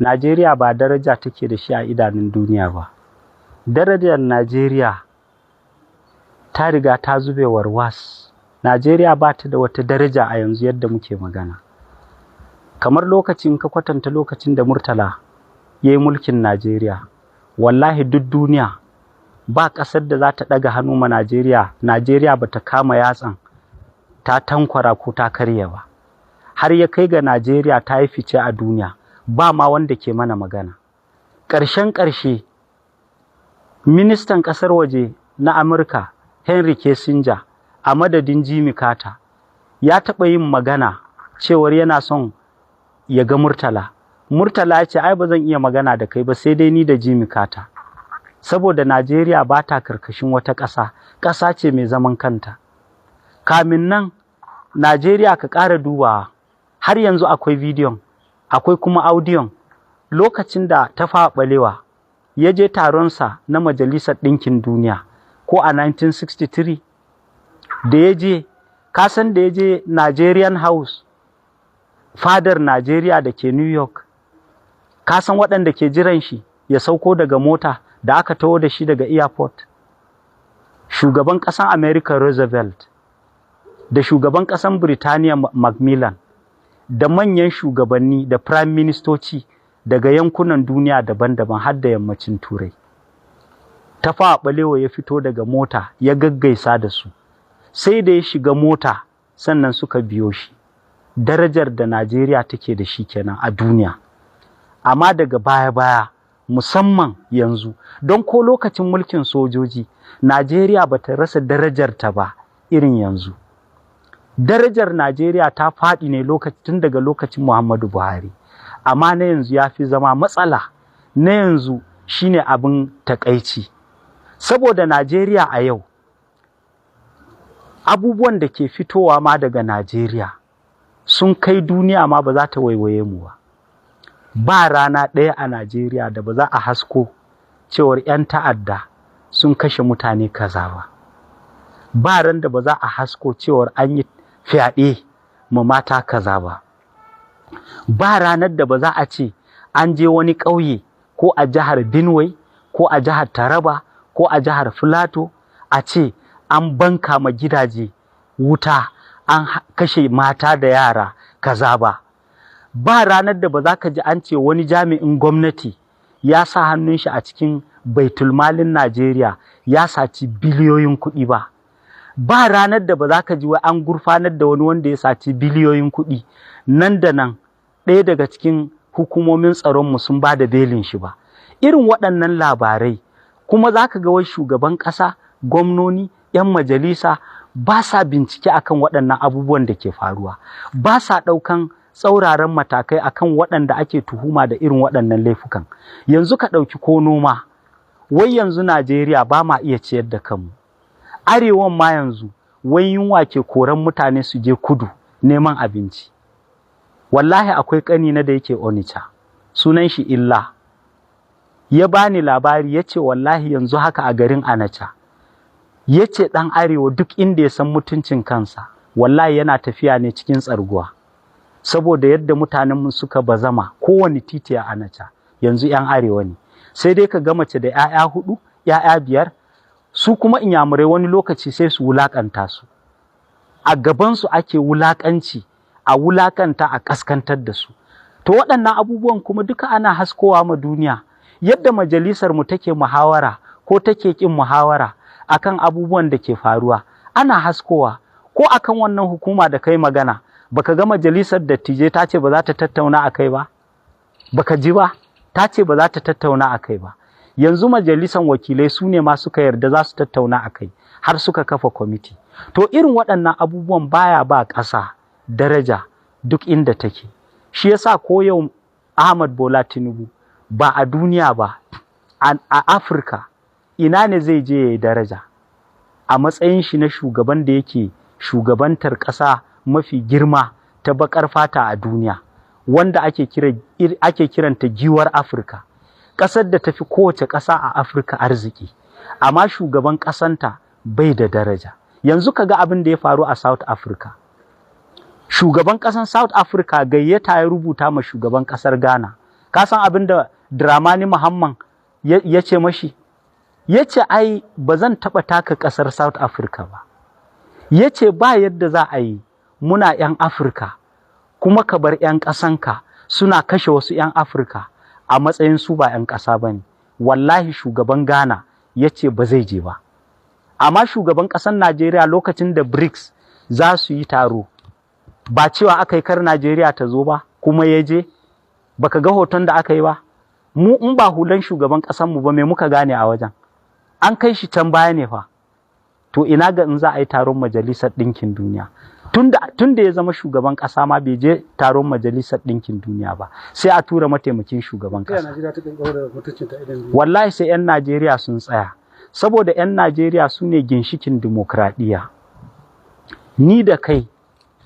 Najeriya ba daraja take da shi a idanun duniya ba. Darajar Najeriya ta riga ta zube warwas. Najeriya ba ta da wata daraja a yanzu yadda muke magana. Kamar lokacin ka kwatanta lokacin da Murtala ya yi mulkin Najeriya, wallahi duk duniya ba ƙasar da za ta ɗaga hannu ma Najeriya, Najeriya ba ta kama yatsan ta tankwara ko ta karya ba. Har ya kai ga Najeriya ta yi fice a duniya, ba ma wanda ke mana magana. Ƙarshen ƙarshe, ministan ƙasar waje na Amurka, Henry Kissinger, a madadin Jimmy Carter, ya taɓa yin magana cewar yana son ya ga Murtala. Murtala ya ce, ai ba zan iya magana da kai ba sai dai ni da Jimmy Carter. Saboda Najeriya ba ta karkashin wata ƙasa, ƙasa ce mai zaman kanta. Kamin nan, Najeriya ka ƙara dubawa, har yanzu akwai bidiyon, akwai kuma audiyon. Lokacin da Tafawa Ɓalewa ya je taronsa na Majalisar Ɗinkin Duniya, ko a 1963, da ya je, kasan da ya je Nigerian House, fadar Najeriya da ke New York, kasan waɗanda ke jiran shi ya sauko daga mota da aka taho da shi daga airport? Shugaban ƙasan America Roosevelt, da shugaban ƙasan Birtaniya Macmillan, da manyan shugabanni da prime ministoci daga yankunan duniya daban-daban har da yammacin Turai. Tafawa Ɓalewa ya fito daga mota ya gaggaisa da su. Sai da ya shiga mota sannan suka biyo shi. Darajar da Najeriya take da shi kenan a duniya. Amma daga baya-baya, musamman yanzu, don ko lokacin mulkin sojoji, Najeriya ba ta rasa darajarta ba irin yanzu. Darajar Najeriya ta faɗi ne tun daga lokacin Muhammadu Buhari. Amma na yanzu ya fi zama matsala. Na yanzu shine abin takaici. Saboda Najeriya a yau, abubuwan da ke fitowa ma daga Najeriya sun kai duniya ma ba za ta waiwaye mu ba. Ba rana ɗaya a Najeriya da ba za a hasko cewar 'yan ta'adda sun kashe mutane kaza ba. Ba ran da ba za a hasko cewar an yi fyaɗe ma mata kaza ba. Ba ranar da ba za a ce an je wani ƙauye ko a jihar Benue ko a jihar Taraba ko a jihar Filato a ce an banka ma gidaje wuta, an kashe mata da yara kaza ba. Ba ranar da ba za ka ji an ce wani jami'in gwamnati ya sa hannun shi a cikin baitulmalin Najeriya ya saci biliyoyin kuɗi ba. Ba ranar da ba za ka ji an gurfanar da wani wanda ya saci biliyoyin kuɗi nan da nan ɗaya daga cikin hukumomin tsaronmu sun ba da belin shi ba. Irin waɗannan labarai kuma za ka ga wai shugaban ƙasa, gwamnoni, 'yan majalisa ba sa bincike akan waɗannan abubuwan da ke faruwa. Ba sa ɗaukan tsauraran matakai akan waɗanda ake tuhuma da irin waɗannan laifukan. Yanzu ka ɗauki ko noma, wai yanzu Najeriya ba ma iya ciyar da kanmu. Arewan ma yanzu wai yunwa ke koran mutane su je kudu neman abinci. Wallahi akwai ƙanina da yake Onitsha, sunan shi Illa. Ya bani labari ya ce wallahi yanzu haka a garin Anacha. Ya ce ɗan arewa duk inda ya san mutuncin kansa, wallahi yana tafiya ne cikin tsarguwa. Saboda yadda mutanenmu suka bazama kowane titi a Anacha, yanzu 'yan arewa ne. Sai dai ka ga mace da 'ya'ya 4, 'ya'ya 5, su kuma inyamurai wani lokaci sai su wulaƙanta su. A gabansu ake wulaƙanci, a wulaƙanta, a ƙaskantar da su. To waɗannan abubuwan kuma duka ana haskowa ma duniya. Yadda majalisar mu take muhawara ko take ƙin muhawara akan abubuwan da ke faruwa, ana haskowa. Ko akan wannan hukuma da kai magana, baka ga majalisar dattijai ta ce ba za ta tattauna a kai ba? Baka ji ba? Ta ce ba za ta tattauna a kai ba. Yanzu majalisar wakilai su ne ma suka yarda za su tattauna a kai, har suka kafa kwamiti. To irin waɗannan abubuwan baya ba ƙasa daraja duk inda take. Shi yasa ko yau Ahmad Bola Tinubu ba a duniya ba, a Afirka, ina ne zai je ya yi daraja? A matsayin shi na shugaban da yake shugabantar ƙasa mafi girma ta baƙar fata a duniya, wanda ake kiranta giwar Afirka, ƙasar da tafi kowace ƙasa a Afirka arziki, amma shugaban ƙasanta bai da daraja. Yanzu ka ga abin da ya faru a South Africa. Shugaban ƙasar South Africa gayyata ya rubuta ma shugaban ƙasar Ghana ka san abin da Dramani Muhammad ya ce mashi? Ya ce ai ba zan taɓa taka ƙasar South Africa ba. Ya ce ba yadda za a yi muna 'yan Afirka kuma ka bar 'yan ƙasanka suna kashe wasu 'yan Afirka a matsayin su ba 'yan ƙasa ba ne. Wallahi shugaban Ghana ya ce ba zai je ba. Amma shugaban ƙasar Najeriya lokacin da BRICS za su yi taro, ba cewa aka yi kar Najeriya ta zo ba, kuma ya je, baka ga hoton da aka yi ba? Mu in ba hulan shugaban ƙasanmu ba, me muka gane a wajen? An kai shi can baya ne fa. To ina ga in za a yi taron Majalisar Ɗinkin Duniya. Tun da ya zama shugaban ƙasa ma bai je taron Majalisar Ɗinkin Duniya ba, sai a tura mataimakin shugaban ƙasa. Wallahi sai 'yan Najeriya sun tsaya, saboda 'yan Najeriya su ne ginshikin dimokuraɗiyya. Ni da kai,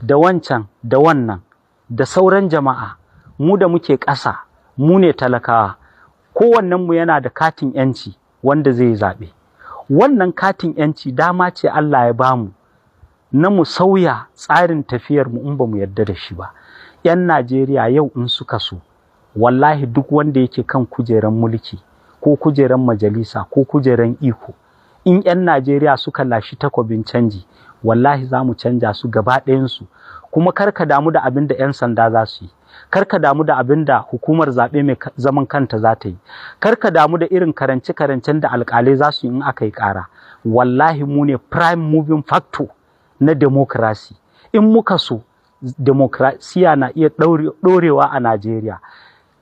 da wancan, da wannan, da sauran jama'a, mu da muke ƙasa, mu ne talakawa, kowannenmu yana da katin 'yanci wanda zai zaɓe. Wannan katin 'yanci dama ce Allah ya bamu na mu sauya tsarin tafiyarmu in ba mu yarda da shi ba. 'Yan Najeriya yau in suka so, wallahi duk wanda yake kan kujeran mulki ko kujeran majalisa ko kujeran iko, in 'yan Najeriya suka lashi takobin canji, wallahi za mu canja su gaba ɗayansu. Kuma karka damu da abin da 'yan sanda za su yi, karka damu da abin da hukumar zaɓe mai zaman kanta za ta yi, karka damu da irin karance-karancen da alƙalai za su yi in aka yi ƙara. Wallahi mu ne prime moving factor na demokrasi. In muka so, demokrasiya na iya ɗorewa a Najeriya.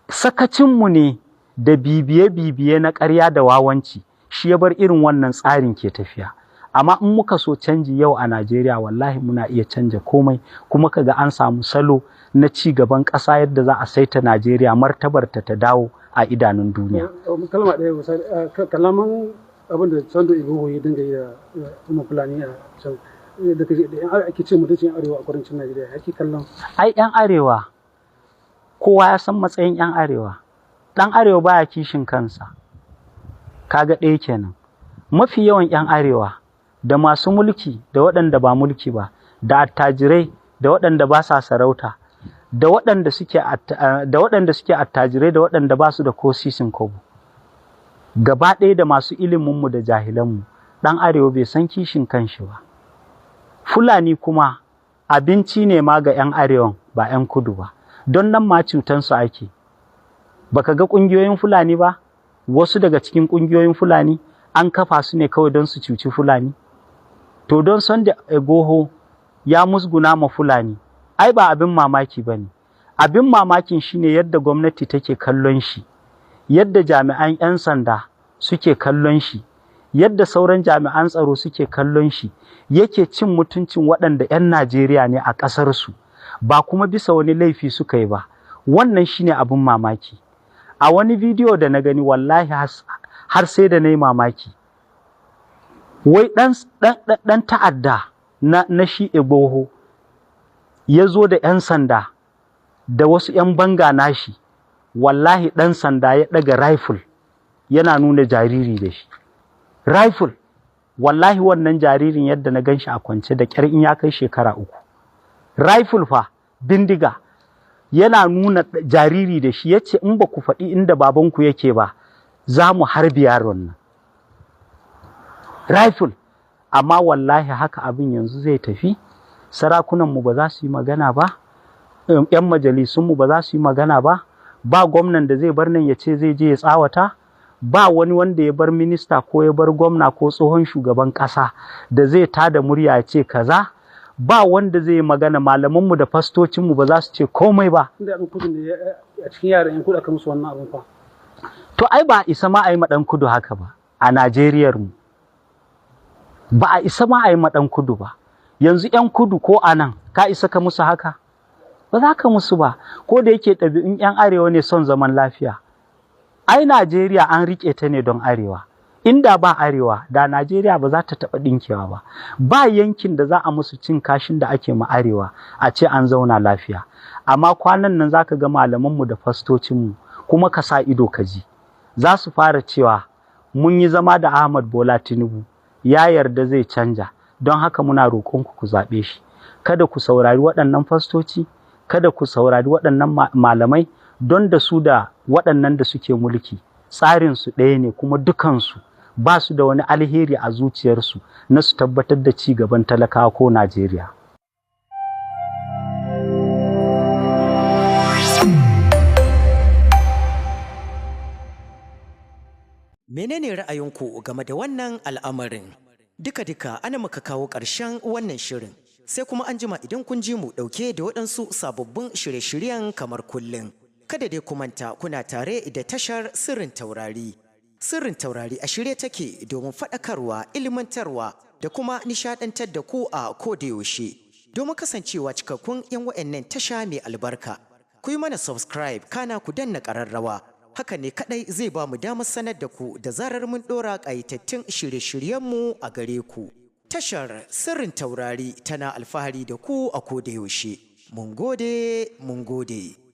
Sakacinmu ne da bibiye-bibiye na ƙarya da wawanci shi ya bar irin wannan tsarin ke tafiya. Amma in muka so canji yau a Najeriya, wallahi muna iya canja komai, kuma kaga an samu salo na ci gaban ƙasa yadda za a saita Najeriya martabarta ta dawo a idanun duniya. Kalma ɗaya, kalaman abin da Sando Igboho ya dinga yi da kuma Fulani a can, da ake ce mutuncin Arewa a kudancin Najeriya, ake kallon? Ai 'yan Arewa, kowa ya san matsayin 'yan Arewa. Ɗan Arewa baya kishin kansa. Kaga ɗaya kenan. Mafi yawan 'yan Arewa, da masu mulki da waɗanda ba mulki ba, da attajirai da waɗanda ba sa sarauta, da waɗanda suke attajirai da waɗanda ba su da ko sisin kobo, gaba ɗaya da masu iliminmu da jahilanmu, ɗan Arewa bai san kishin kanshi ba. Fulani kuma abinci ne ma ga 'yan Arewan ba 'yan kudu ba, don nan ma cutansu ake. Baka ga ƙungiyoyin Fulani ba? Wasu daga cikin ƙungiyoyin Fulani an kafa su ne kawai don su cuci Fulani. To don Sunday Igboho ya musguna ma Fulani, ai ba abin mamaki ba ne. Abin mamakin shi ne yadda gwamnati take kallon shi, yadda jami'an 'yan sanda suke kallon shi, yadda sauran jami'an tsaro suke kallon shi, yake cin mutuncin waɗanda 'yan Najeriya ne a ƙasarsu, ba kuma bisa wani laifi suka yi ba. Wannan shi ne abin mamaki. A wani bidiyo da na gani, wallahi har sai da na yi mamaki. Wai ɗan ta'adda na shi Igboho ya zo da 'yan sanda da wasu 'yan banga nashi, wallahi ɗan sanda ya ɗaga rifle yana nuna jariri da shi. Rifle, wallahi wannan jaririn yadda na gan shi a kwance da ƙyar in ya kai shekara 3. Rifle fa, bindiga, yana nuna jariri da shi, ya ce in ba ku faɗi inda babanku yake ba, za mu harbi yaron nan. Rifle, amma wallahi haka abin yanzu zai tafi. Sarakunanmu ba za su yi magana ba, 'yan majalisunmu ba za su yi magana ba, ba gwamnan da zai bar nan ya ce zai je ya tsawata, ba wani wanda ya bar minista ko ya bar gwamna ko tsohon shugaban ƙasa da zai tada murya ya ce kaza, ba wanda zai yi magana. Malamanmu da fastocinmu ba za su ce komai ba. Inda abin kudu ne a cikin yaran 'yan kudu aka musu wannan abin fa. To ai ba a isa ma a yi maɗan kudu haka ba a Najeriyarmu. Ba a isa ma a yi maɗan kudu ba. Yanzu 'yan kudu ko a nan ka isa ka musu haka? Ba za ka musu ba. Ko da yake ɗabi'un 'yan arewa ne son zaman lafiya. Ai Najeriya an riƙe ta ne don arewa. Inda ba arewa da Najeriya ba za ta taɓa ɗinkewa ba. Ba yankin da za a musu cin kashin da ake ma arewa a ce an zauna lafiya. Amma kwanan nan za ka ga malamanmu da fastocinmu, kuma ka sa ido ka ji. Za su fara cewa mun yi zama da Ahmad Bola Tinubu, ya yarda zai canja, don haka muna roƙonku ku zaɓe shi. Kada ku saurari waɗannan fastoci, kada ku saurari waɗannan malamai, don da su da waɗannan da suke mulki tsarinsu ɗaya ne kuma dukansu ba su da wani alheri a zuciyarsu na su tabbatar da ci gaban talakawa ko Najeriya. Menene ra'ayinku game da wannan al'amarin? Duka-duka ana muka kawo ƙarshen wannan shirin. Sai kuma an jima idan kun ji mu ɗauke da waɗansu sababbin shirye-shiryen kamar kullum. Kada dai ku manta kuna tare da tashar Sirrin Taurari. Sirrin Taurari a shirye take domin faɗakarwa, ilmantarwa da kuma nishaɗantar da ku a kodayaushe. Domin kasancewa cikakkun 'yan wa'annan tasha mai albarka. Ku yi mana subscribe kana ku danna ƙararrawa. Haka ne kaɗai zai ba mu damar sanar da ku da zarar mun ɗora ƙayatattun shirye-shiryenmu a gare ku. Tashar Sirrin Taurari tana alfahari da ku a kodayaushe. Mun gode, mun gode.